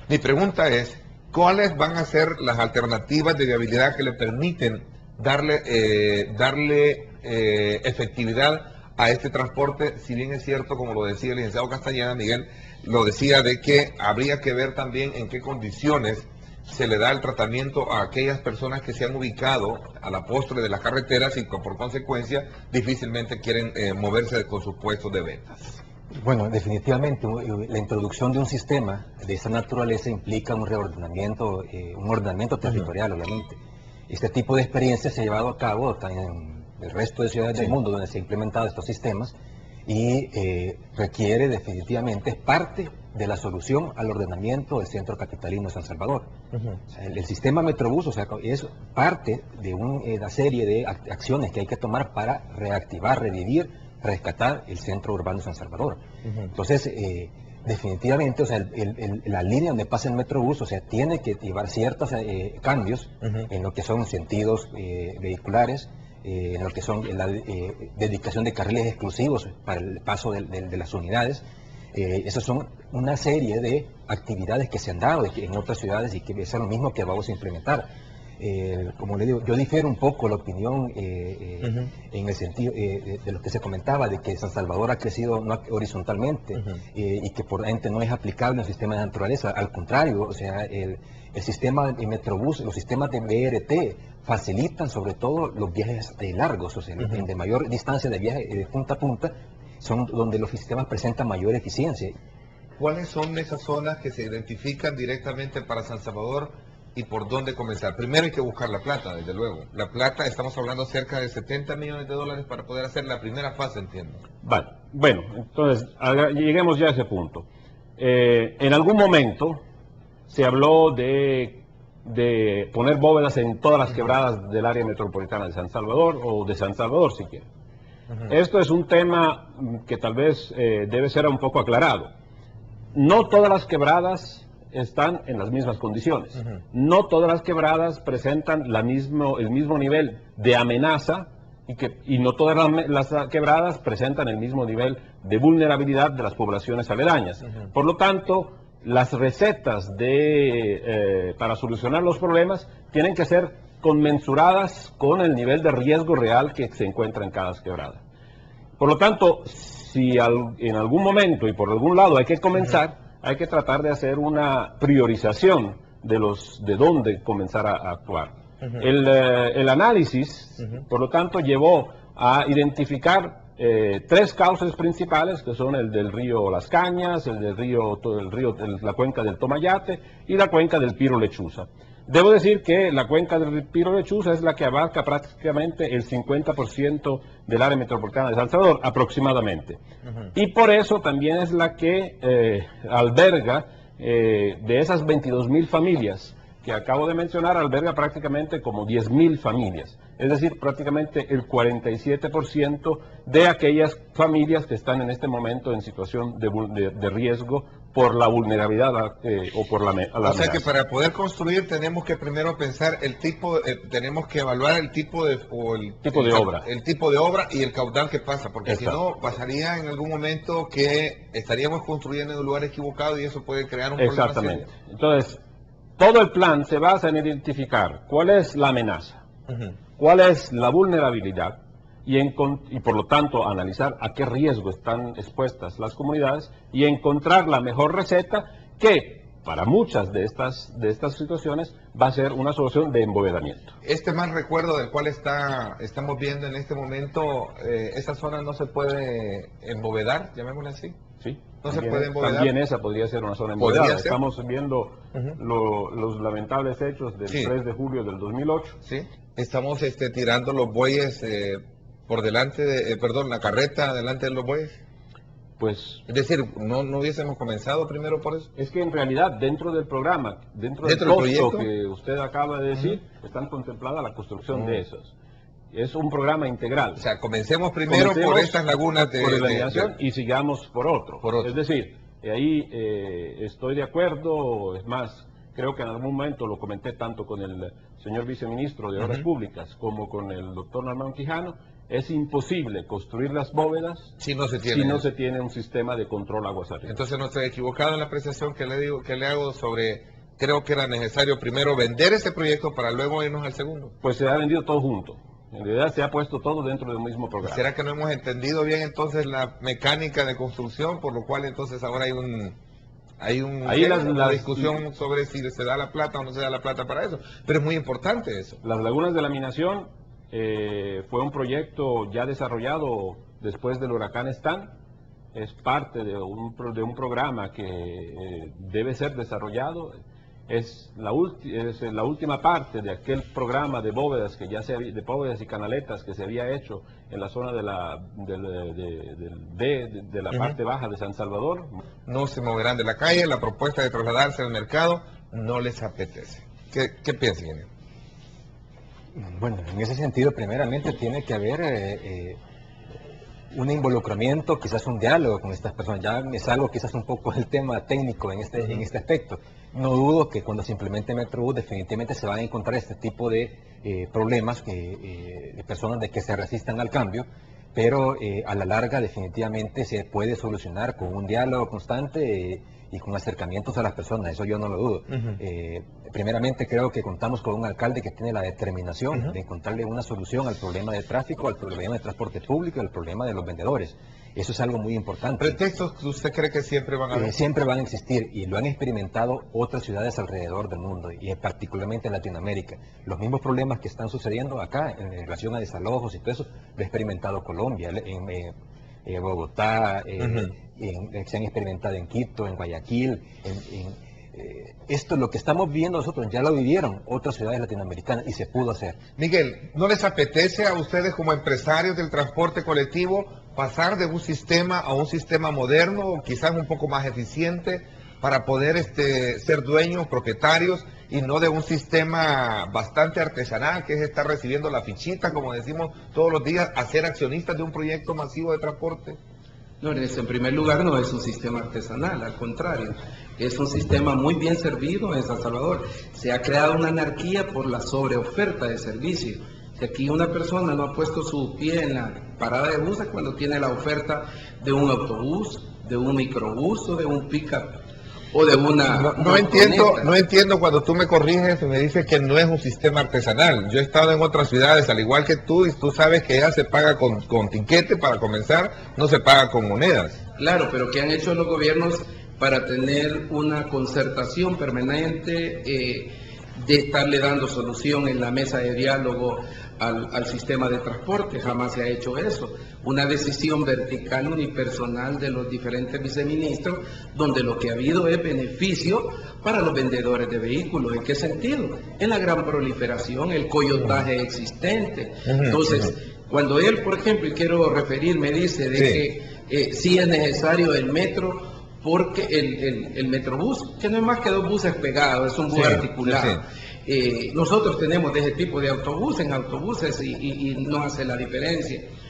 Mi pregunta es, ¿cuáles van a ser las alternativas de viabilidad que le permiten darle efectividad a este transporte? Si bien es cierto, como lo decía el licenciado Castañeda, Miguel, lo decía de que habría que ver también en qué condiciones se le da el tratamiento a aquellas personas que se han ubicado a la postre de las carreteras y que por consecuencia difícilmente quieren moverse con sus puestos de ventas. Bueno, definitivamente la introducción de un sistema de esa naturaleza implica un reordenamiento, un ordenamiento territorial, obviamente. Este tipo de experiencias se ha llevado a cabo en el resto de ciudades del mundo donde se han implementado estos sistemas y requiere definitivamente, es parte de la solución al ordenamiento del centro capitalino de San Salvador. O sea, el sistema Metrobús, o sea, es parte de una serie de acciones que hay que tomar para reactivar, revivir, rescatar el centro urbano de San Salvador. Entonces, definitivamente, o sea, la línea donde pasa el Metrobús, o sea, tiene que llevar ciertos cambios en lo que son sentidos vehiculares, en lo que son la dedicación de carriles exclusivos para el paso de las unidades. Esas son una serie de actividades que se han dado en otras ciudades y que es lo mismo que vamos a implementar. Como le digo, yo difiero un poco la opinión en el sentido de lo que se comentaba, de que San Salvador ha crecido no horizontalmente y que por ende no es aplicable al sistema de naturaleza. Al contrario, o sea, el sistema de Metrobús, los sistemas de BRT facilitan sobre todo los viajes largos, o sea, de mayor distancia de viaje de punta a punta, son donde los sistemas presentan mayor eficiencia. ¿Cuáles son esas zonas que se identifican directamente para San Salvador y por dónde comenzar? Primero hay que buscar la plata, desde luego. La plata, estamos hablando cerca de 70 millones de dólares para poder hacer la primera fase, entiendo. Vale, bueno, entonces lleguemos ya a ese punto. En algún momento se habló de poner bóvedas en todas las quebradas del área metropolitana de San Salvador o de San Salvador, si quiere. Esto es un tema que tal vez debe ser un poco aclarado. No todas las quebradas están en las mismas condiciones. No todas las quebradas presentan el mismo nivel de amenaza y no todas las quebradas presentan el mismo nivel de vulnerabilidad de las poblaciones aledañas. Por lo tanto, las recetas para solucionar los problemas tienen que ser conmensuradas con el nivel de riesgo real que se encuentra en cada quebrada. Por lo tanto, si en algún momento y por algún lado hay que comenzar, hay que tratar de hacer una priorización de dónde comenzar a actuar. El análisis, por lo tanto, llevó a identificar tres cauces principales, que son el del río Las Cañas, la cuenca del Tomayate y la cuenca del Piro Lechuza. Debo decir que la cuenca del Piro Lechuza es la que abarca prácticamente el 50% del área metropolitana de San Salvador, aproximadamente. Y por eso también es la que alberga, de esas 22.000 familias que acabo de mencionar, alberga prácticamente como 10.000 familias. Es decir, prácticamente el 47% de aquellas familias que están en este momento en situación de riesgo por la vulnerabilidad o por la amenaza. O sea que para poder construir tenemos que primero pensar tenemos que evaluar el tipo de obra. El tipo de obra y el caudal que pasa, porque si no pasaría en algún momento que estaríamos construyendo en un lugar equivocado y eso puede crear un problema serio. Exactamente. Entonces, todo el plan se basa en identificar cuál es la amenaza, cuál es la vulnerabilidad y por lo tanto analizar a qué riesgo están expuestas las comunidades y encontrar la mejor receta que para muchas de estas situaciones va a ser una solución de embovedamiento. Este mal recuerdo del cual estamos viendo en este momento, esa zona no se puede embovedar, llamémosle así. Sí. No se puede embovedar. También esa podría ser una zona embovedada. Estamos viendo los lamentables hechos del 3 de julio del 2008. Sí, estamos tirando los bueyes por delante la carreta delante de los bueyes. Pues, es decir, no hubiésemos comenzado primero por eso. Es que en realidad dentro del programa, dentro del costo que usted acaba de decir, están contemplada la construcción de esos. Es un programa integral. O sea, comencemos primero por estas lagunas de planeación y sigamos por otro. Es decir, ahí estoy de acuerdo, es más, creo que en algún momento lo comenté tanto con el señor viceministro de Obras Públicas como con el doctor Normán Quijano, es imposible construir las bóvedas Si no se si tiene. no se tiene un sistema de control aguas arriba. Entonces no estoy equivocado en la apreciación que le hago sobre, creo que era necesario primero vender ese proyecto para luego irnos al segundo. Pues se ha vendido todo junto. En realidad se ha puesto todo dentro del mismo programa. ¿Será que no hemos entendido bien entonces la mecánica de construcción, por lo cual entonces ahora hay una discusión sobre si se da la plata o no se da la plata para eso? Pero es muy importante eso. Las lagunas de laminación fue un proyecto ya desarrollado después del huracán Stan. Es parte de un programa que debe ser desarrollado. Es la última parte de aquel programa de bóvedas de bóvedas y canaletas que se había hecho en la zona de la parte baja de San Salvador. No se moverán de la calle, la propuesta de trasladarse al mercado no les apetece. ¿Qué piensan, ingeniero? Bueno, en ese sentido, primeramente tiene que haber un involucramiento, quizás un diálogo con estas personas. Ya me salgo quizás un poco del tema técnico en este aspecto. No dudo que cuando se implemente Metrobús definitivamente se van a encontrar este tipo de problemas de personas de que se resistan al cambio, pero a la larga definitivamente se puede solucionar con un diálogo constante y con acercamientos a las personas, eso yo no lo dudo. Primeramente creo que contamos con un alcalde que tiene la determinación de encontrarle una solución al problema de tráfico, al problema de transporte público, al problema de los vendedores. Eso es algo muy importante. ¿Pretextos usted cree que siempre van a haber? Siempre van a existir y lo han experimentado otras ciudades alrededor del mundo y particularmente en Latinoamérica. Los mismos problemas que están sucediendo acá en relación a desalojos y todo eso, lo ha experimentado Colombia, en Bogotá, se han experimentado en Quito, en Guayaquil, esto lo que estamos viendo nosotros ya lo vivieron otras ciudades latinoamericanas y se pudo hacer. Miguel, ¿no les apetece a ustedes como empresarios del transporte colectivo pasar de un sistema a un sistema moderno, quizás un poco más eficiente, para poder ser dueños, propietarios, y no de un sistema bastante artesanal, que es estar recibiendo la fichita, como decimos todos los días, a ser accionistas de un proyecto masivo de transporte? No, en primer lugar no es un sistema artesanal, al contrario, es un sistema muy bien servido en San Salvador. Se ha creado una anarquía por la sobreoferta de servicios. Si aquí una persona no ha puesto su pie en la parada de buses cuando tiene la oferta de un autobús, de un microbús o de un pick-up o de una... No entiendo cuando tú me corriges y me dices que no es un sistema artesanal. Yo he estado en otras ciudades, al igual que tú, y tú sabes que ya se paga con tiquete para comenzar, no se paga con monedas. Claro, pero ¿qué han hecho los gobiernos para tener una concertación permanente de estarle dando solución en la mesa de diálogo al sistema de transporte? Jamás se ha hecho eso. Una decisión vertical unipersonal de los diferentes viceministros, donde lo que ha habido es beneficio para los vendedores de vehículos. ¿En qué sentido? En la gran proliferación, el coyotaje existente. Entonces, cuando él, por ejemplo, y quiero referirme, dice de que sí es necesario el metro, porque el Metrobús, que no es más que dos buses pegados, es un bus articulado. Nosotros tenemos de ese tipo de autobuses y no hace la diferencia.